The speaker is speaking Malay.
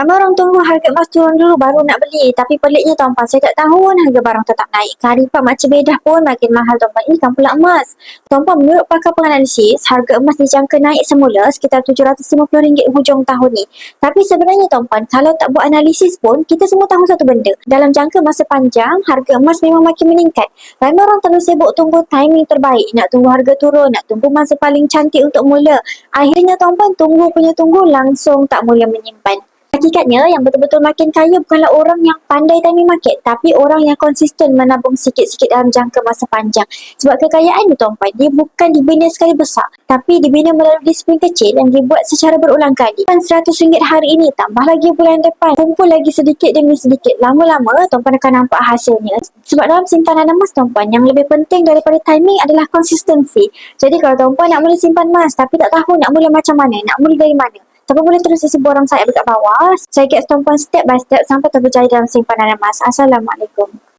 Ramai orang tunggu harga emas turun dulu baru nak beli. Tapi peliknya tuan-puan, setiap tahun harga barang tetap naik. Kearifan makcik bedah pun makin mahal tuan-puan. Ini kan pula emas. Tuan-puan, menurut pakar penganalisis, harga emas dijangka naik semula sekitar RM750 hujung tahun ni. Tapi sebenarnya tuan-puan, kalau tak buat analisis pun, kita semua tahu satu benda. Dalam jangka masa panjang, harga emas memang makin meningkat. Ramai orang terlalu sibuk tunggu timing terbaik. Nak tunggu harga turun, nak tunggu masa paling cantik untuk mula. Akhirnya tuan-puan, tunggu punya tunggu langsung tak mula menyimpan. Hakikatnya yang betul-betul makin kaya bukanlah orang yang pandai timing market, tapi orang yang konsisten menabung sikit-sikit dalam jangka masa panjang. Sebab kekayaan ni tuan-puan, dia bukan dibina sekali besar, tapi dibina melalui disiplin kecil yang dibuat secara berulang kali. RM100 hari ini, tambah lagi bulan depan, kumpul lagi sedikit demi sedikit. Lama-lama tuan-puan akan nampak hasilnya. Sebab dalam simpanan emas tuan-puan, yang lebih penting daripada timing adalah konsistensi. Jadi kalau tuan-puan nak mula simpan emas tapi tak tahu nak mula macam mana, nak mula dari mana, tuan-puan boleh terus isi borang saya dekat bawah. Saya guide tuan-puan step by step sampai tuan berjaya dalam simpanan emas. Assalamualaikum.